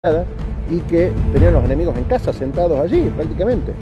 y que tenían los enemigos en casa, sentados allí prácticamente.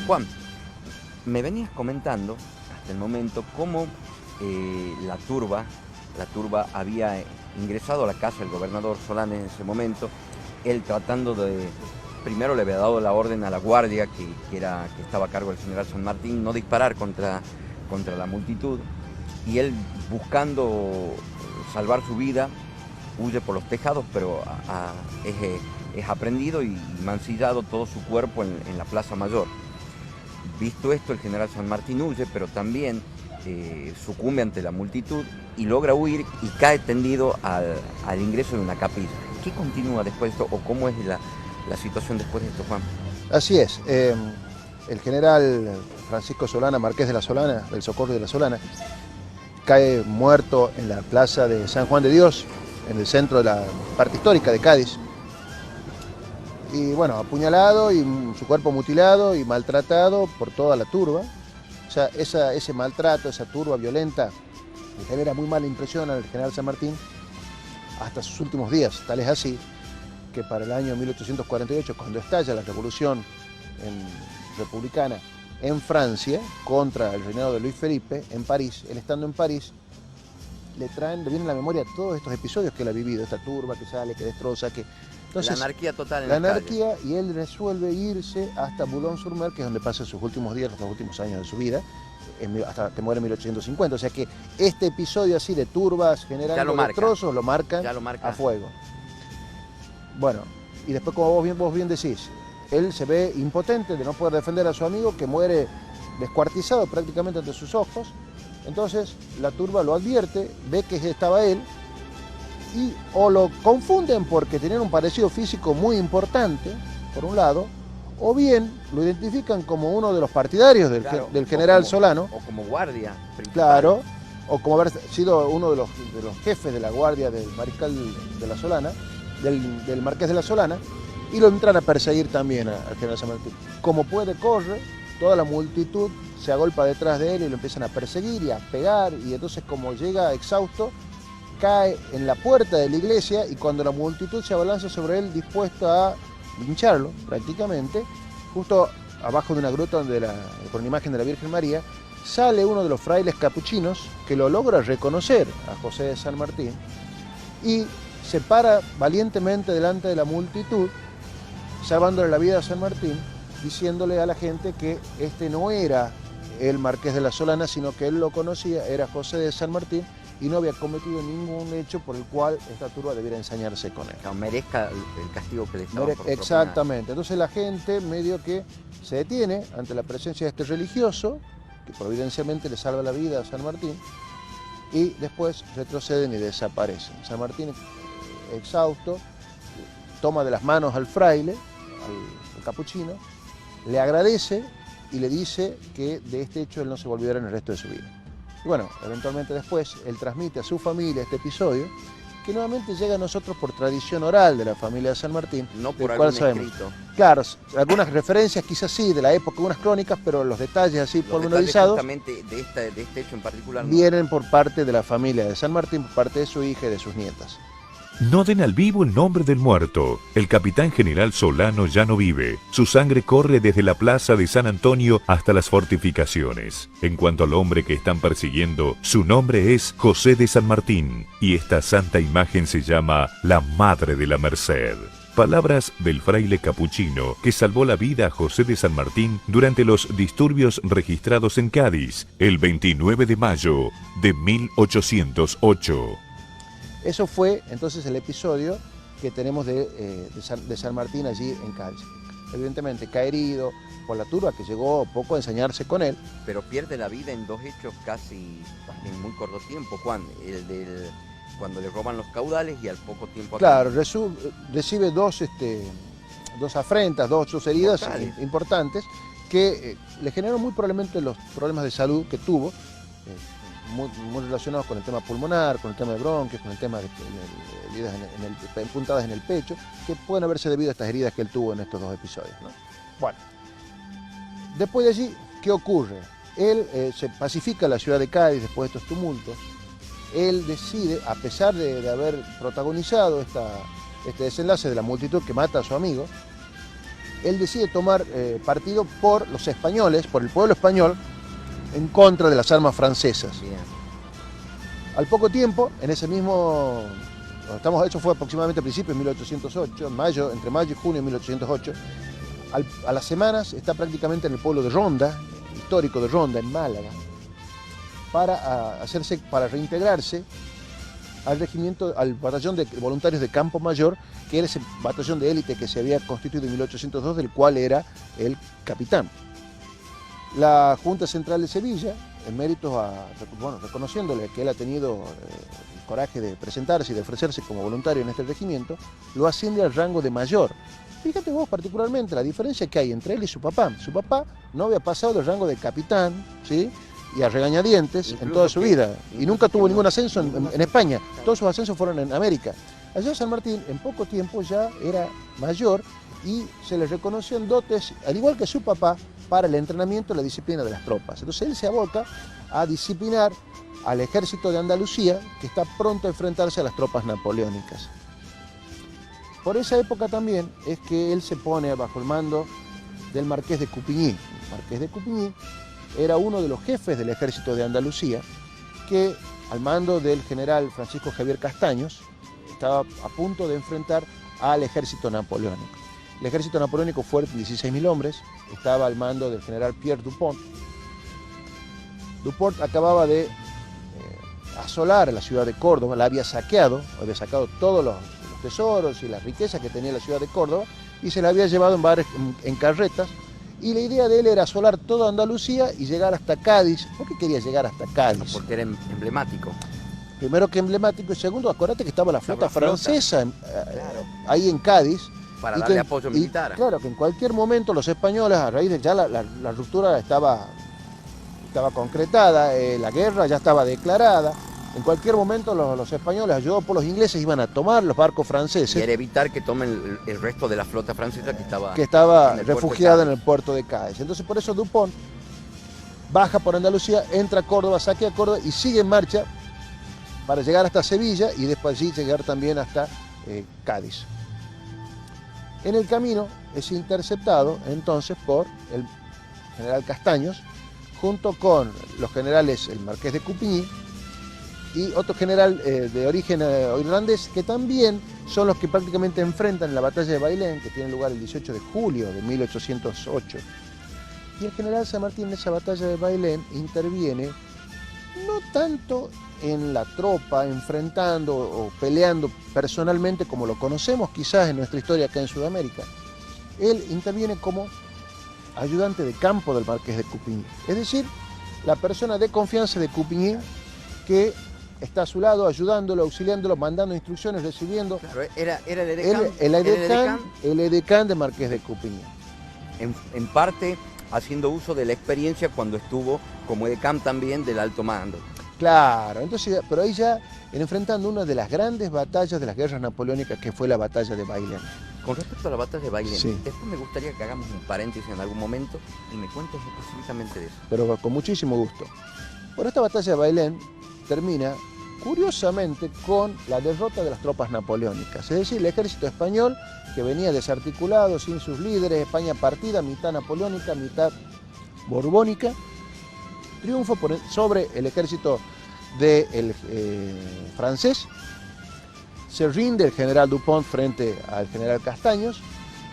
Juan, me venías comentando hasta el momento cómo la turba había ingresado a la casa del gobernador Solán en ese momento, él tratando de, primero le había dado la orden a la guardia que estaba a cargo del general San Martín, no disparar contra la multitud, y él buscando salvar su vida, huye por los tejados, pero es aprendido y mancillado todo su cuerpo en la Plaza Mayor. Visto esto, el general San Martín huye, pero también sucumbe ante la multitud y logra huir y cae tendido al ingreso de una capilla. ¿Qué continúa después de esto o cómo es la situación después de esto, Juan? Así es, el general Francisco Solana, marqués de la Solana, del Socorro de la Solana, cae muerto en la plaza de San Juan de Dios, en el centro de la parte histórica de Cádiz. Y bueno, apuñalado y su cuerpo mutilado y maltratado por toda la turba. O sea, ese maltrato, esa turba violenta, le genera muy mala impresión al general San Martín hasta sus últimos días. Tal es así que para el año 1848, cuando estalla la revolución republicana en Francia contra el reinado de Luis Felipe, en París, él estando en París, le viene a la memoria todos estos episodios que él ha vivido, esta turba que sale, que destroza, que... Entonces, la anarquía total en la la anarquía, calle. Y él resuelve irse hasta Boulogne-sur-Mer, que es donde pasa sus últimos días, los últimos años de su vida, hasta que muere en 1850. O sea que este episodio así de turbas generando destrozos lo marca a fuego. Bueno, y después, como vos bien decís, él se ve impotente de no poder defender a su amigo que muere descuartizado prácticamente ante sus ojos. Entonces la turba lo advierte, ve que estaba él, y o lo confunden porque tenían un parecido físico muy importante, por un lado, o bien lo identifican como uno de los partidarios del general Solano. O como guardia principal. Claro, o como haber sido uno de los jefes de la guardia del mariscal de la Solana, del marqués de la Solana, y lo entran a perseguir también al general San Martín. Como puede, corre, toda la multitud se agolpa detrás de él y lo empiezan a perseguir y a pegar, y entonces, como llega exhausto, cae en la puerta de la iglesia, y cuando la multitud se abalanza sobre él dispuesta a lincharlo prácticamente, justo abajo de una gruta con la imagen de la Virgen María, sale uno de los frailes capuchinos que lo logra reconocer a José de San Martín y se para valientemente delante de la multitud, salvándole la vida a San Martín, diciéndole a la gente que este no era el marqués de la Solana, sino que él lo conocía, era José de San Martín, y no había cometido ningún hecho por el cual esta turba debiera ensañarse con él. Que merezca el castigo que le estaba por Exactamente. Entonces la gente medio que se detiene ante la presencia de este religioso, que providencialmente le salva la vida a San Martín, y después retroceden y desaparecen. San Martín, exhausto, toma de las manos al fraile, al capuchino, le agradece y le dice que de este hecho él no se volverá en el resto de su vida. Y bueno, eventualmente después él transmite a su familia este episodio, que nuevamente llega a nosotros por tradición oral de la familia de San Martín. No por algún escrito. Claro, algunas referencias quizás sí de la época, unas crónicas, pero los detalles así pormenorizados justamente de este hecho en particular vienen por parte de la familia de San Martín, por parte de su hija y de sus nietas. No den al vivo el nombre del muerto. El capitán general Solano ya no vive. Su sangre corre desde la plaza de San Antonio hasta las fortificaciones. En cuanto al hombre que están persiguiendo, su nombre es José de San Martín, y esta santa imagen se llama la Madre de la Merced. Palabras del fraile capuchino que salvó la vida a José de San Martín durante los disturbios registrados en Cádiz el 29 de mayo de 1808. Eso fue entonces el episodio que tenemos de San Martín allí en Cádiz. Evidentemente cae herido por la turba que llegó poco a ensañarse con él. Pero pierde la vida en dos hechos casi en muy corto tiempo, Juan. El del cuando le roban los caudales y al poco tiempo... Claro, recibe dos afrentas, dos heridas importantes que le generaron muy probablemente los problemas de salud que tuvo, muy relacionados con el tema pulmonar, con el tema de bronquios, con el tema de heridas puntadas en el pecho, que pueden haberse debido a estas heridas que él tuvo en estos dos episodios, ¿no? Bueno, después de allí, ¿qué ocurre? Él se pacifica la ciudad de Cádiz después de estos tumultos. Él decide, a pesar de haber protagonizado este desenlace de la multitud que mata a su amigo, él decide tomar partido por los españoles, por el pueblo español, en contra de las armas francesas. Bien. Al poco tiempo, en ese mismo... Eso fue aproximadamente a principios de 1808, entre mayo y junio de 1808. A las semanas está prácticamente en el pueblo de Ronda, histórico de Ronda, en Málaga, para reintegrarse al regimiento, al batallón de voluntarios de Campo Mayor, que era ese batallón de élite que se había constituido en 1802, del cual era el capitán. La Junta Central de Sevilla, en méritos reconociéndole que él ha tenido el coraje de presentarse y de ofrecerse como voluntario en este regimiento, lo asciende al rango de mayor. Fíjate vos particularmente la diferencia que hay entre él y su papá. Su papá no había pasado del rango de capitán, ¿sí?, y a regañadientes en toda su vida, y nunca tuvo ningún ascenso en España. Todos sus ascensos fueron en América. Allá San Martín en poco tiempo ya era mayor y se le reconocían dotes, al igual que su papá, para el entrenamiento y la disciplina de las tropas. Entonces él se aboca a disciplinar al ejército de Andalucía, que está pronto a enfrentarse a las tropas napoleónicas. Por esa época también es que él se pone bajo el mando del Marqués de Coupigny. El Marqués de Coupigny era uno de los jefes del ejército de Andalucía, que al mando del general Francisco Javier Castaños estaba a punto de enfrentar al ejército napoleónico. El ejército napoleónico fue de 16.000 hombres, estaba al mando del general Pierre Dupont. Dupont acababa de asolar la ciudad de Córdoba, la había sacado todos los tesoros y las riquezas que tenía la ciudad de Córdoba y se la había llevado en carretas. Y la idea de él era asolar toda Andalucía y llegar hasta Cádiz. ¿Por qué quería llegar hasta Cádiz? Porque era emblemático. Primero que emblemático y segundo, acuérdate que estaba la flota francesa ahí en Cádiz. Para darle apoyo militar. Claro, que en cualquier momento los españoles, a raíz de ya la ruptura estaba concretada, la guerra ya estaba declarada. En cualquier momento los españoles, ayudados por los ingleses, iban a tomar los barcos franceses. Y era evitar que tomen el resto de la flota francesa que estaba refugiada en el puerto de Cádiz. Entonces por eso Dupont baja por Andalucía, entra a Córdoba, saquea Córdoba y sigue en marcha para llegar hasta Sevilla y después allí llegar también hasta Cádiz. En el camino es interceptado entonces por el general Castaños, junto con los generales, el Marqués de Coupigny, y otro general de origen irlandés, que también son los que prácticamente enfrentan la batalla de Bailén, que tiene lugar el 18 de julio de 1808. Y el general San Martín en esa batalla de Bailén interviene no tanto en la tropa, enfrentando o peleando personalmente como lo conocemos quizás en nuestra historia acá en Sudamérica. Él interviene como ayudante de campo del Marqués de Coupigny, es decir, la persona de confianza de Coupigny que está a su lado, ayudándolo, auxiliándolo, mandando instrucciones, recibiendo. Claro, era el edecán de Marqués de Coupigny. En parte haciendo uso de la experiencia cuando estuvo como edecán también del alto mando. Claro, entonces, pero ahí ya enfrentando una de las grandes batallas de las guerras napoleónicas, que fue la batalla de Bailén. Con respecto a la batalla de Bailén, sí, después me gustaría que hagamos un paréntesis en algún momento y me cuentes específicamente de eso. Pero con muchísimo gusto. Bueno, esta batalla de Bailén termina curiosamente con la derrota de las tropas napoleónicas, es decir, el ejército español que venía desarticulado, sin sus líderes, España partida, mitad napoleónica, mitad borbónica, triunfo sobre el ejército francés, se rinde el general Dupont frente al general Castaños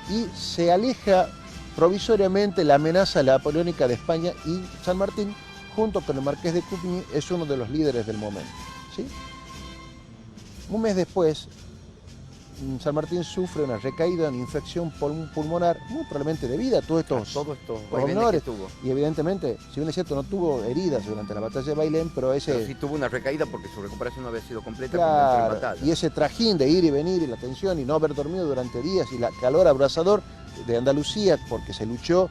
y se aleja provisoriamente la amenaza napoleónica de España, y San Martín, junto con el marqués de Coupigny, es uno de los líderes del momento, ¿sí? Un mes después, San Martín sufre una recaída, una infección pulmonar, muy probablemente debida a todos estos pormenores. Y evidentemente, si bien es cierto, no tuvo heridas durante la batalla de Bailén, pero sí tuvo una recaída porque su recuperación no había sido completa, claro, en batalla. Y ese trajín de ir y venir y la tensión y no haber dormido durante días y la calor abrasador de Andalucía, porque se luchó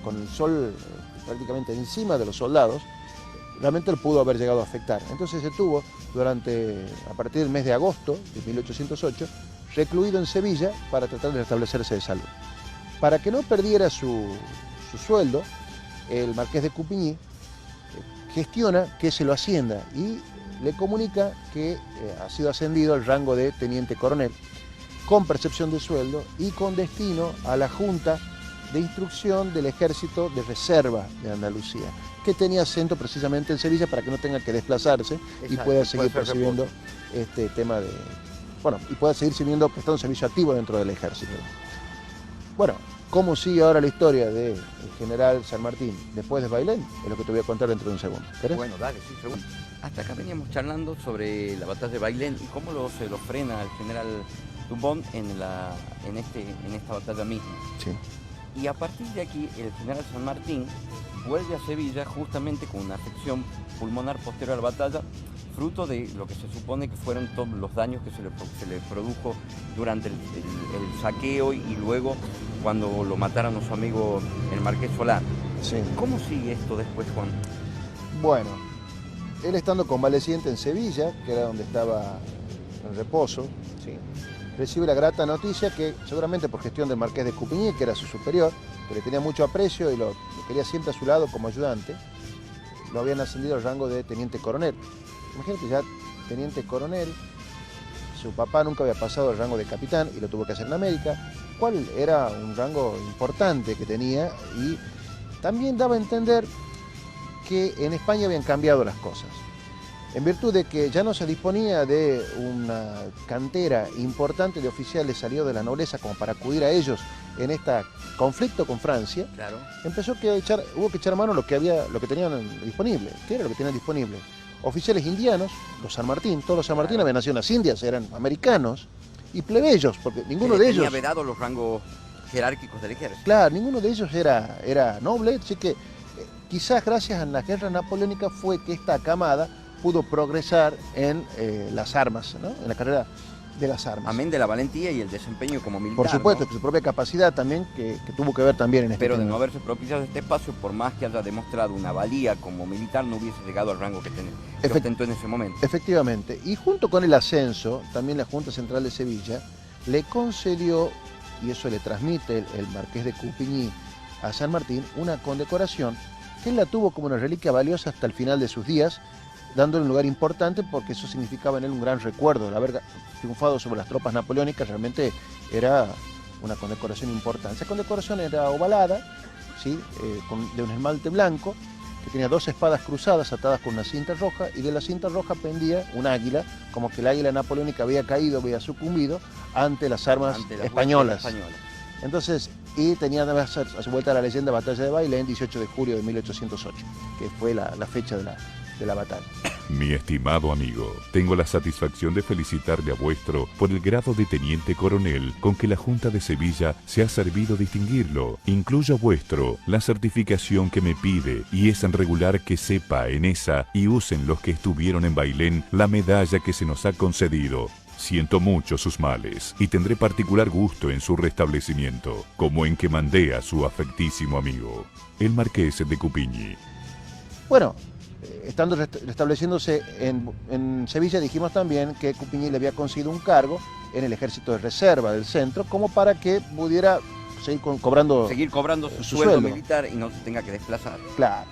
con el sol prácticamente encima de los soldados, realmente lo pudo haber llegado a afectar. Entonces se tuvo a partir del mes de agosto de 1808, recluido en Sevilla para tratar de restablecerse de salud. Para que no perdiera su sueldo, el marqués de Coupigny gestiona que se lo ascienda y le comunica que ha sido ascendido al rango de teniente coronel, con percepción de sueldo y con destino a la Junta de Instrucción del Ejército de Reserva de Andalucía, que tenía acento precisamente en Sevilla para que no tenga que desplazarse. Exacto, y pueda seguir percibiendo este tema de... Bueno, y pueda seguir prestando servicio activo dentro del ejército. Bueno, ¿cómo sigue ahora la historia del general San Martín después de Bailén? Es lo que te voy a contar dentro de un segundo. ¿Querés? Bueno, dale, sí, segundo. Hasta acá veníamos charlando sobre la batalla de Bailén y cómo se lo frena el general Dupont en esta batalla misma. Sí. Y a partir de aquí, el general San Martín vuelve a Sevilla justamente con una afección pulmonar posterior a la batalla, fruto de lo que se supone que fueron todos los daños que se le produjo durante el saqueo y luego cuando lo mataron a su amigo el marqués Solano. Sí. ¿Cómo sigue esto después, Juan? Bueno, él estando convaleciente en Sevilla, que era donde estaba en reposo, ¿sí?, recibe la grata noticia que, seguramente por gestión del marqués de Coupigny, que era su superior, que le tenía mucho aprecio y lo quería siempre a su lado como ayudante, lo habían ascendido al rango de teniente coronel. Imagínate, ya teniente coronel, su papá nunca había pasado el rango de capitán y lo tuvo que hacer en América, cual era un rango importante que tenía, y también daba a entender que en España habían cambiado las cosas. En virtud de que ya no se disponía de una cantera importante de oficiales salidos de la nobleza como para acudir a ellos en este conflicto con Francia, claro, hubo que echar mano a lo que tenían disponible. ¿Qué era lo que tenían disponible? Oficiales indianos, los San Martín, todos los San Martín habían nacido en las Indias, eran americanos, y plebeyos, porque ninguno de ellos... tenía vedado los rangos jerárquicos del ejército. Claro, ninguno de ellos era noble, así que quizás gracias a la guerra napoleónica fue que esta camada pudo progresar en las armas, ¿no?, en la carrera de las armas. Amén de la valentía y el desempeño como militar. Por supuesto, ¿no?, su propia capacidad también, que tuvo que ver también en este Pero tema. de no haberse propiciado este espacio, por más que haya demostrado una valía como militar, no hubiese llegado al rango que ostentó en ese momento. Efectivamente. Y junto con el ascenso, también la Junta Central de Sevilla le concedió, y eso le transmite el marqués de Coupigny a San Martín, una condecoración que él la tuvo como una reliquia valiosa hasta el final de sus días, dándole un lugar importante porque eso significaba en él un gran recuerdo. El haber triunfado sobre las tropas napoleónicas realmente era una condecoración importante. Esa condecoración era ovalada, ¿sí?, de un esmalte blanco, que tenía dos espadas cruzadas atadas con una cinta roja, y de la cinta roja pendía un águila, como que el águila napoleónica había caído, había sucumbido ante las armas españolas. Entonces, y tenía además a su vuelta la leyenda Batalla de Bailén, 18 de julio de 1808, que fue la fecha de la batalla. Mi estimado amigo, tengo la satisfacción de felicitarle a vuestro por el grado de teniente coronel con que la Junta de Sevilla se ha servido distinguirlo. Incluyo a vuestro la certificación que me pide, y es en regular que sepa en esa y usen los que estuvieron en Bailén la medalla que se nos ha concedido. Siento mucho sus males y tendré particular gusto en su restablecimiento, como en que mandé a su afectísimo amigo, el marqués de Coupigny. Bueno, estando restableciéndose en Sevilla, dijimos también que Coupigny le había conseguido un cargo en el ejército de reserva del centro, como para que pudiera seguir cobrando su sueldo militar y no se tenga que desplazar. Claro.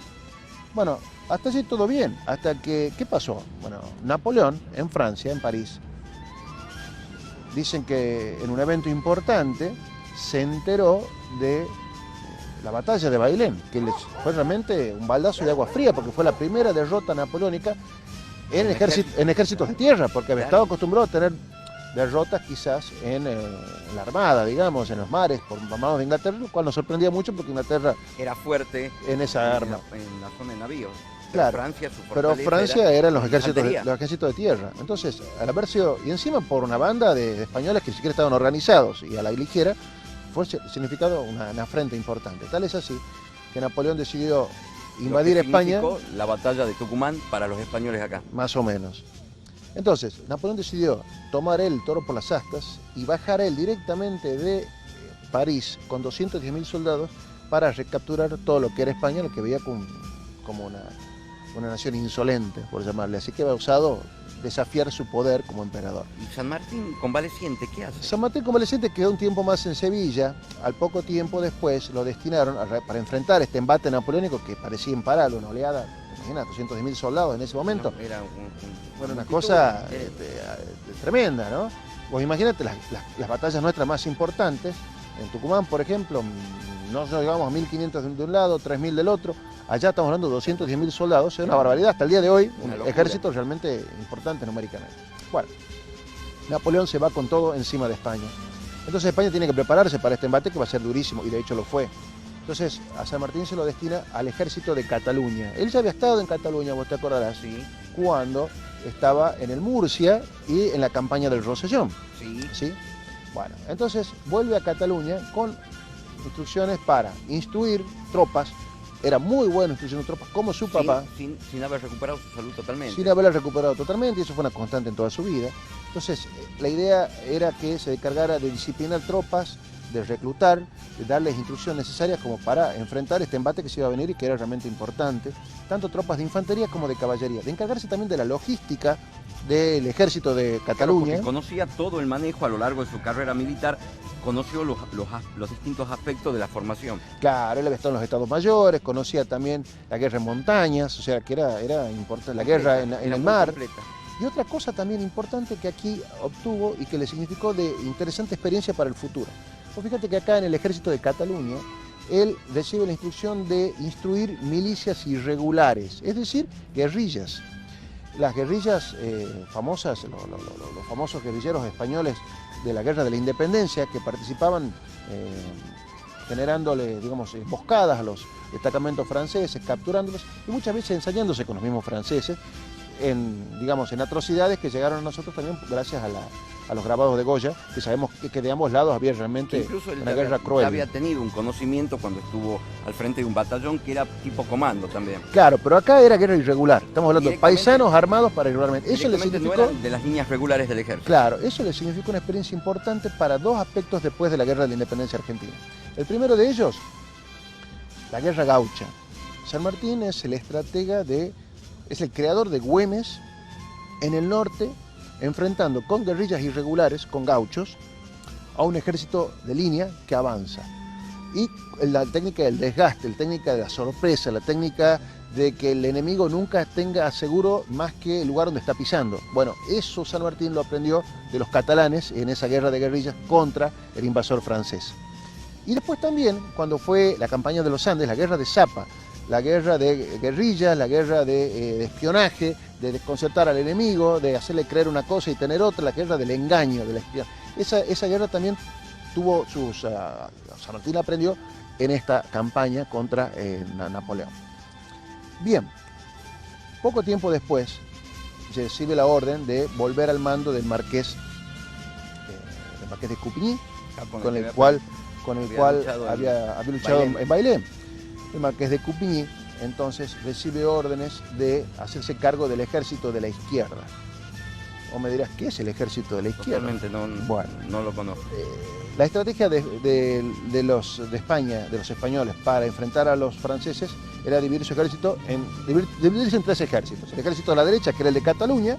Bueno, Hasta allí todo bien, hasta que, ¿qué pasó? Bueno, Napoleón, en Francia, en París, dicen que en un evento importante se enteró de la batalla de Bailén, que fue realmente un baldazo de agua fría, porque fue la primera derrota napoleónica en ejércitos de tierra, porque había estado acostumbrado a tener derrotas quizás en la armada, digamos, en los mares, por manos de Inglaterra, lo cual nos sorprendía mucho porque Inglaterra era fuerte en esa arma. En la zona de navíos. Claro, pero Francia eran los ejércitos de tierra. Entonces, al haber sido, y encima por una banda de españoles que ni siquiera estaban organizados y a la ligera, fue significado una afrenta importante. Tal es así que Napoleón decidió invadir España. La batalla de Tucumán para los españoles acá. Más o menos. Entonces, Napoleón decidió tomar el toro por las astas y bajar él directamente de París con 210.000 soldados para recapturar todo lo que era España, lo que veía como una nación insolente, por llamarle. Así que había osado desafiar su poder como emperador. ¿Y San Martín convaleciente qué hace? San Martín convaleciente quedó un tiempo más en Sevilla. Al poco tiempo después lo destinaron para enfrentar este embate napoleónico que parecía imparable, una oleada, imagínate, 210.000 soldados en ese momento. Bueno, era una cosa tremenda, ¿no? Vos imagínate las batallas nuestras más importantes. En Tucumán, por ejemplo, nosotros llegamos a 1.500 de un lado, 3.000 del otro. Allá estamos hablando de 210.000 soldados, es una barbaridad. Hasta el día de hoy, un ejército realmente importante numéricamente. Bueno, Napoleón se va con todo encima de España. Entonces España tiene que prepararse para este embate que va a ser durísimo, y de hecho lo fue. Entonces a San Martín se lo destina al ejército de Cataluña. Él ya había estado en Cataluña, vos te acordarás, sí, cuando estaba en el Murcia y en la campaña del Rosellón. Sí. ¿Sí? Bueno, entonces vuelve a Cataluña con instrucciones para instruir tropas. Era muy bueno instruyendo tropas, como su papá. Sin haber recuperado su salud totalmente. Sin haberla recuperado totalmente, y eso fue una constante en toda su vida. Entonces, la idea era que se encargara de disciplinar tropas, de reclutar, de darles instrucciones necesarias como para enfrentar este embate que se iba a venir y que era realmente importante, tanto tropas de infantería como de caballería, de encargarse también de la logística del ejército de Cataluña. Claro, conocía todo el manejo a lo largo de su carrera militar, conoció los distintos aspectos de la formación. Claro, él había estado en los Estados Mayores, conocía también la guerra en montañas, o sea que era importante, la guerra en el mar. Completa. Y otra cosa también importante que aquí obtuvo y que le significó de interesante experiencia para el futuro. Pues fíjate que acá en el ejército de Cataluña, él recibe la instrucción de instruir milicias irregulares, es decir, guerrillas. Las guerrillas famosas, los famosos guerrilleros españoles de la Guerra de la Independencia, que participaban generándole, digamos, emboscadas a los destacamentos franceses, capturándolos y muchas veces ensayándose con los mismos franceses en atrocidades que llegaron a nosotros también gracias a los grabados de Goya, que sabemos que de ambos lados había realmente una guerra cruel. Había tenido un conocimiento cuando estuvo al frente de un batallón que era tipo comando también. Claro, pero acá era guerra irregular. Estamos hablando de paisanos armados para irregularmente. Eso le significó, no eran de las líneas regulares del ejército. Claro, eso le significó una experiencia importante para dos aspectos después de la Guerra de la Independencia Argentina. El primero de ellos, la guerra gaucha. San Martín es el estratega es el creador de Güemes en el norte, enfrentando con guerrillas irregulares, con gauchos, a un ejército de línea que avanza. Y la técnica del desgaste, la técnica de la sorpresa, la técnica de que el enemigo nunca tenga seguro más que el lugar donde está pisando. Bueno, eso San Martín lo aprendió de los catalanes en esa guerra de guerrillas contra el invasor francés. Y después también, cuando fue la campaña de los Andes, la guerra de Zapa, la guerra de guerrillas, la guerra de espionaje, de desconcertar al enemigo, de hacerle creer una cosa y tener otra, la guerra del engaño, del espionaje. Esa guerra también tuvo San Martín aprendió en esta campaña contra Napoleón. Bien, poco tiempo después se recibe la orden de volver al mando del marqués de Coupigny, con el cual había luchado en Bailén. El marqués de Coupigny entonces recibe órdenes de hacerse cargo del ejército de la izquierda. O me dirás, ¿qué es el ejército de la izquierda? Totalmente no lo conozco. La estrategia de España, de los españoles, para enfrentar a los franceses era dividir su ejército dividirse en tres ejércitos. El ejército de la derecha, que era el de Cataluña,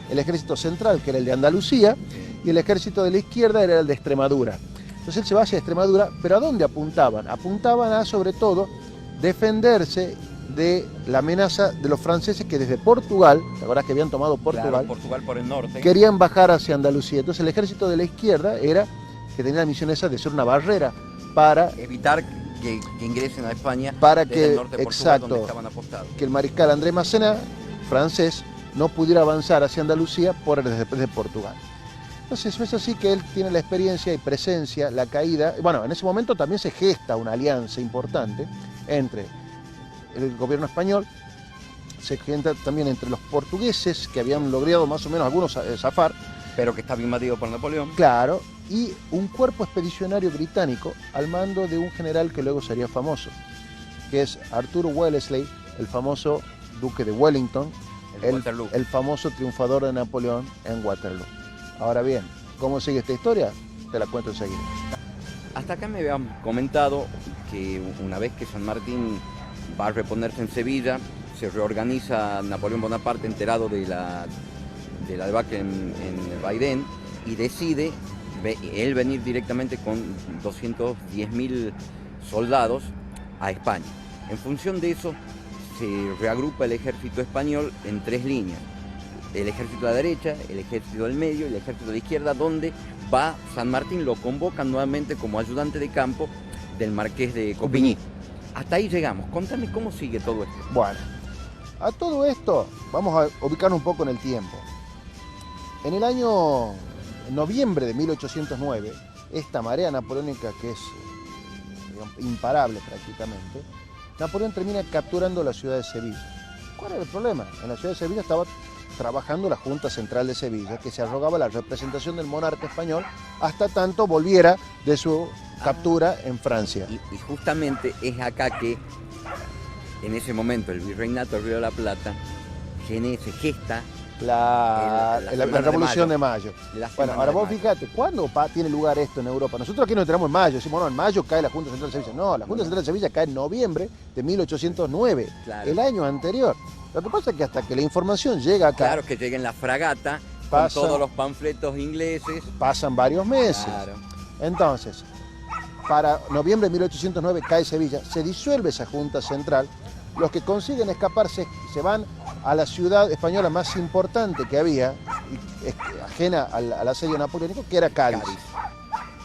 el ejército central, que era el de Andalucía, y el ejército de la izquierda era el de Extremadura. Entonces él se va hacia Extremadura, pero ¿a dónde apuntaban? Apuntaban a, sobre todo, defenderse de la amenaza de los franceses que desde Portugal, ¿te acordás que habían tomado Portugal? Claro, Portugal por el norte. Querían bajar hacia Andalucía. Entonces el ejército de la izquierda era que tenía la misión esa de ser una barrera para Evitar que ingresen a España para desde el que, norte de Portugal, exacto, donde estaban apostados. que el mariscal André Masséna, francés, no pudiera avanzar hacia Andalucía desde Portugal. Entonces es así que él tiene la experiencia y presencia, la caída. Bueno, en ese momento también se gesta una alianza importante entre el gobierno español, se gesta también entre los portugueses, que habían logrado más o menos algunos zafar, Pero que estaba invadido por Napoleón. claro, y un cuerpo expedicionario británico al mando de un general que luego sería famoso, que es Arthur Wellesley, el famoso duque de Wellington, Waterloo. el famoso triunfador de Napoleón en Waterloo. Ahora bien, ¿cómo sigue esta historia? Te la cuento enseguida. Hasta acá me habían comentado que una vez que San Martín va a reponerse en Sevilla, se reorganiza Napoleón Bonaparte enterado de la debacle en el Baidén y decide él venir directamente con 210.000 soldados a España. En función de eso, se reagrupa el ejército español en tres líneas. El ejército de la derecha, el ejército del medio y el ejército de la izquierda, donde va San Martín, lo convoca nuevamente como ayudante de campo del marqués de Coupigny. Hasta ahí llegamos. Contame cómo sigue todo esto. Bueno, a todo esto vamos a ubicarnos un poco en el tiempo. En el año noviembre de 1809, esta marea napoleónica que es digamos, imparable prácticamente, Napoleón termina capturando la ciudad de Sevilla. ¿Cuál era el problema? En la ciudad de Sevilla estaba trabajando la Junta Central de Sevilla, que se arrogaba la representación del monarca español hasta tanto volviera de su captura en Francia. Y justamente es acá que, en ese momento, el virreinato del Río de la Plata se gesta La Revolución de Mayo. la Bueno, Semana ahora de vos Mayo. fíjate, ¿cuándo tiene lugar esto en Europa? Nosotros aquí nos enteramos en mayo, decimos, no, en mayo cae la Junta Central de Sevilla. No, la Junta Central de Sevilla cae en noviembre de 1809, Claro. el año anterior. Lo que pasa es que hasta que la información llega acá, Claro, que lleguen la fragata Pasa- con todos los panfletos ingleses. pasan varios meses. Claro. Entonces, para noviembre de 1809 cae Sevilla, se disuelve esa Junta Central, los que consiguen escaparse se van a la ciudad española más importante que había, ajena al asedio napoleónico, que era Cádiz. Cádiz.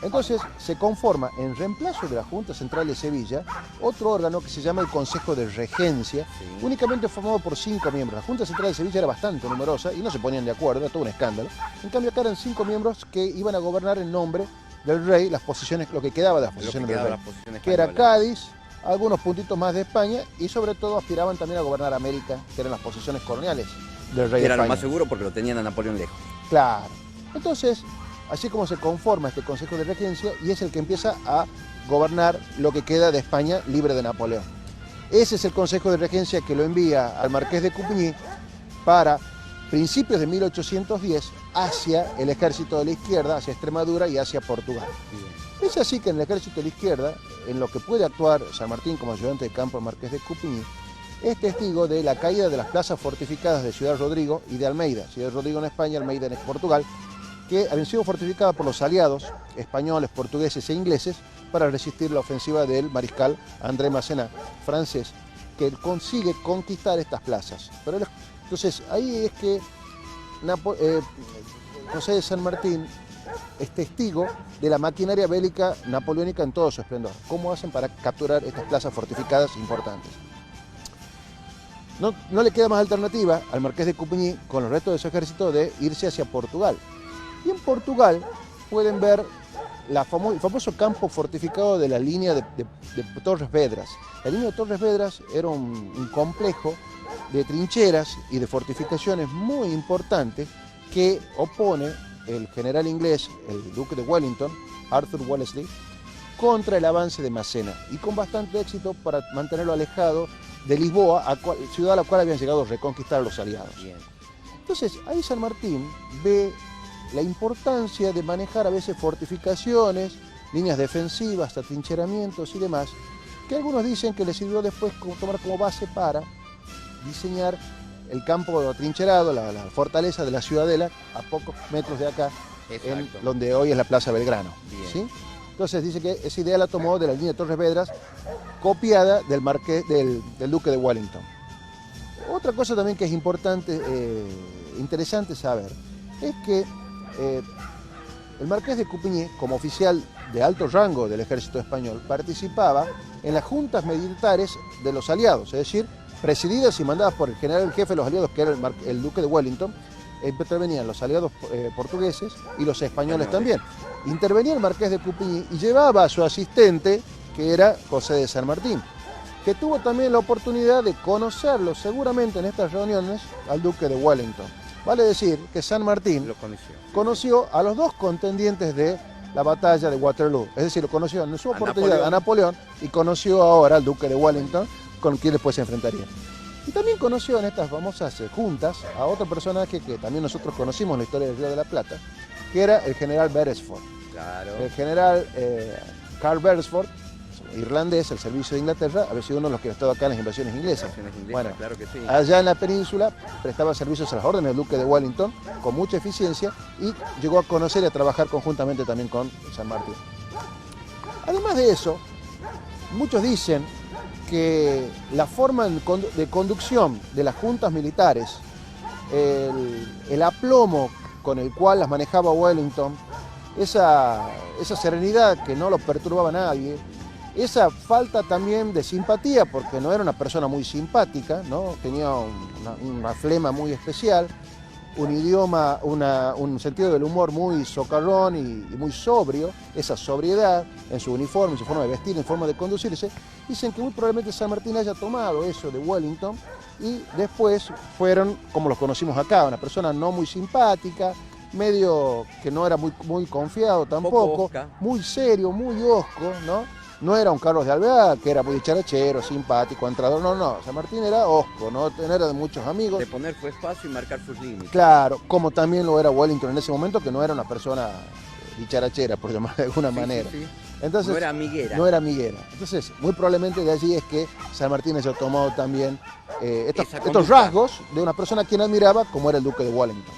Entonces se conforma en reemplazo de la Junta Central de Sevilla otro órgano que se llama el Consejo de Regencia, Sí. únicamente formado por 5 miembros. La Junta Central de Sevilla era bastante numerosa y no se ponían de acuerdo, era todo un escándalo. En cambio acá eran 5 miembros que iban a gobernar en nombre del rey las posiciones, lo que quedaba de las Lo que posiciones del quedaba de rey, las posiciones que era españolas. Cádiz, algunos puntitos más de España y sobre todo aspiraban también a gobernar América, que eran las posiciones coloniales del rey Que de era lo España. más seguro porque lo tenían a Napoleón lejos. Claro. Entonces, así como se conforma este Consejo de Regencia y es el que empieza a gobernar lo que queda de España libre de Napoleón. Ese es el Consejo de Regencia que lo envía al marqués de Coupigny para principios de 1810 hacia el ejército de la izquierda, hacia Extremadura y hacia Portugal. Es así que en el ejército de la izquierda, en lo que puede actuar San Martín como ayudante de campo del marqués de Coupigny, es testigo de la caída de las plazas fortificadas de Ciudad Rodrigo y de Almeida. Ciudad Rodrigo en España, Almeida en Portugal, que habían sido fortificadas por los aliados españoles, portugueses e ingleses para resistir la ofensiva del mariscal André Masséna, francés, que consigue conquistar estas plazas. Entonces ahí es que José de San Martín es testigo de la maquinaria bélica napoleónica en todo su esplendor. ¿Cómo hacen para capturar estas plazas fortificadas importantes? No le queda más alternativa al marqués de Coupigny con el resto de su ejército de irse hacia Portugal. Y en Portugal pueden ver el famoso campo fortificado de la línea de Torres Vedras. La línea de Torres Vedras era un complejo de trincheras y de fortificaciones muy importantes que opone el general inglés, el duque de Wellington, Arthur Wellesley, contra el avance de Masséna y con bastante éxito para mantenerlo alejado de Lisboa, ciudad a la cual habían llegado a reconquistar los aliados. Bien. Entonces ahí San Martín ve la importancia de manejar a veces fortificaciones, líneas defensivas, atrincheramientos y demás, que algunos dicen que le sirvió después tomar como base para diseñar el campo atrincherado, la fortaleza de la Ciudadela, a pocos metros de acá, Exacto. donde hoy es la Plaza Belgrano. Bien. ¿Sí? Entonces dice que esa idea la tomó de la línea de Torres Vedras copiada del marqués del duque de Wellington. Otra cosa también que es importante, interesante saber, es que el marqués de Coupigny, como oficial de alto rango del ejército español, participaba en las juntas militares de los aliados, es decir, presididas y mandadas por el general jefe de los aliados, que era el duque de Wellington. Intervenían los aliados portugueses y los españoles también. Intervenía el marqués de Coupigny y llevaba a su asistente, que era José de San Martín, que tuvo también la oportunidad de conocerlo seguramente en estas reuniones al duque de Wellington. Vale decir que San Martín conoció a los dos contendientes de la batalla de Waterloo, es decir, lo conoció en su oportunidad a Napoleón y conoció ahora al duque de Wellington, con quien después se enfrentaría. Y también conoció en estas famosas juntas a otro personaje que también nosotros conocimos en la historia del Río de la Plata, que era el general Beresford. Claro. El general Carl Beresford, irlandés, el servicio de Inglaterra, había sido uno de los que ha estado acá en las invasiones inglesas. Bueno, claro que sí. Allá en la península prestaba servicios a las órdenes del duque de Wellington con mucha eficiencia y llegó a conocer y a trabajar conjuntamente también con San Martín. Además de eso, muchos dicen que la forma de conducción de las juntas militares, el aplomo con el cual las manejaba Wellington, esa serenidad que no lo perturbaba a nadie, esa falta también de simpatía, porque no era una persona muy simpática, ¿no? Tenía una flema muy especial, un idioma, un sentido del humor muy socarrón y muy sobrio, esa sobriedad en su uniforme, en su forma de vestir, en forma de conducirse. Dicen que muy probablemente San Martín haya tomado eso de Wellington y después fueron, como los conocimos acá, una persona no muy simpática, medio que no era muy confiado tampoco, muy serio, muy hosco, ¿no? No era un Carlos de Alvear, que era muy charachero, simpático, entrador, no. San Martín era hosco, no era de muchos amigos. De poner su espacio y marcar sus límites. Claro, como también lo era Wellington en ese momento, que no era una persona dicharachera, por llamarlo de alguna manera. Sí. Entonces, no era amiguera. No era amiguera. Entonces, muy probablemente de allí es que San Martín haya tomado también estos rasgos de una persona a quien admiraba, como era el duque de Wellington.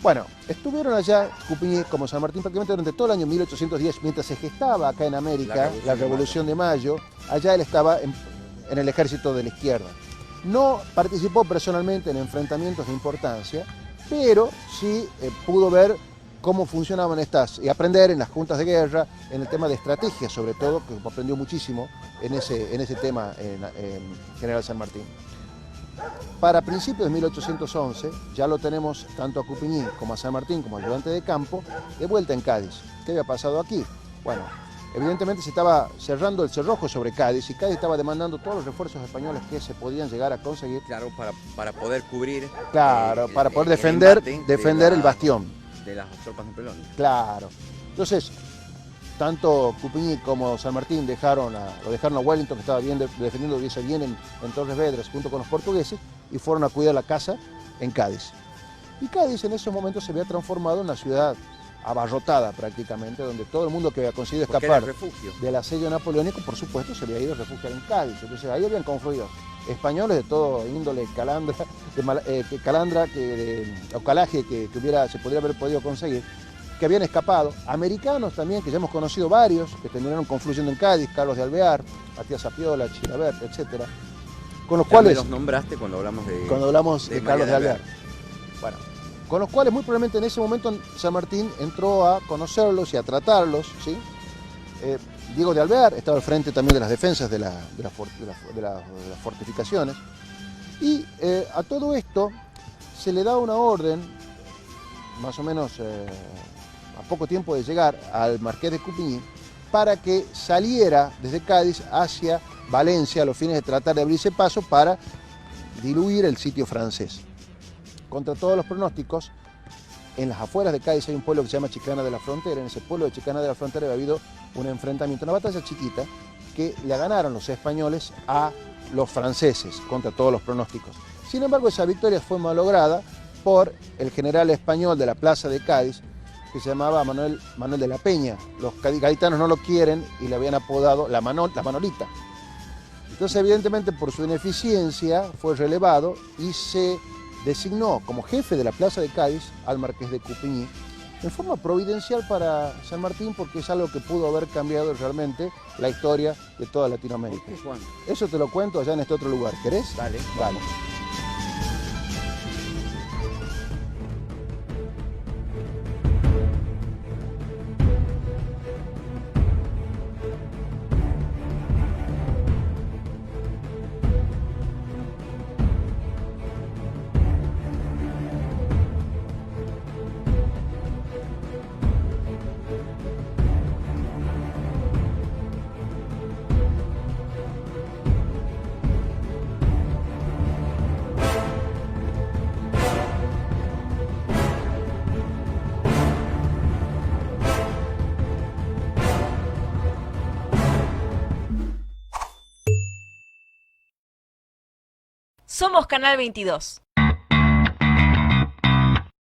Bueno, estuvieron allá Coupigny como San Martín prácticamente durante todo el año 1810, mientras se gestaba acá en América la Revolución de Mayo. Allá él estaba en el ejército de la izquierda. No participó personalmente en enfrentamientos de importancia, pero sí pudo ver cómo funcionaban estas y aprender en las juntas de guerra, en el tema de estrategia sobre todo, que aprendió muchísimo en ese tema en General San Martín. Para principios de 1811 ya lo tenemos tanto a Coupigny como a San Martín como ayudante de campo de vuelta en Cádiz. ¿Qué había pasado aquí? Bueno, evidentemente se estaba cerrando el cerrojo sobre Cádiz y Cádiz estaba demandando todos los refuerzos españoles que se podían llegar a conseguir. Claro, para poder cubrir. Claro, para poder defender el bastión. De las tropas napoleónicas. Claro. Entonces, tanto Coupigny como San Martín lo dejaron a Wellington, que estaba defendiendo bien en Torres Vedras junto con los portugueses, y fueron a cuidar la casa en Cádiz. Y Cádiz en esos momentos se había transformado en una ciudad abarrotada prácticamente, donde todo el mundo que había conseguido escapar del asedio napoleónico, por supuesto, se había ido a refugiar en Cádiz. Entonces ahí habían confluido españoles de todo índole, ocalaje que se podría haber podido conseguir, que habían escapado, americanos también, que ya hemos conocido varios, que terminaron confluyendo en Cádiz, Carlos de Alvear, Matías Zapiola, Chilabert, etc. Con los cuales los nombraste cuando hablamos de Carlos de Alvear. Bueno, con los cuales muy probablemente en ese momento San Martín entró a conocerlos y a tratarlos, ¿sí? Diego de Alvear estaba al frente también de las defensas de las fortificaciones. Y a todo esto se le da una orden, más o menos a poco tiempo de llegar al marqués de Coupigny, para que saliera desde Cádiz hacia Valencia a los fines de tratar de abrirse paso para diluir el sitio francés. Contra todos los pronósticos, en las afueras de Cádiz hay un pueblo que se llama Chiclana de la Frontera. En ese pueblo de Chiclana de la Frontera había habido un enfrentamiento, una batalla chiquita, que le ganaron los españoles a los franceses, contra todos los pronósticos. Sin embargo, esa victoria fue malograda por el general español de la plaza de Cádiz, que se llamaba Manuel de la Peña. Los gaditanos no lo quieren y le habían apodado la Manolita. Entonces, evidentemente, por su ineficiencia, fue relevado y se designó como jefe de la plaza de Cádiz al marqués de Coupigny, en forma providencial para San Martín, porque es algo que pudo haber cambiado realmente la historia de toda Latinoamérica. ¿Por qué, Juan? Eso te lo cuento allá en este otro lugar. ¿Querés? Dale. Dale. Somos Canal 22.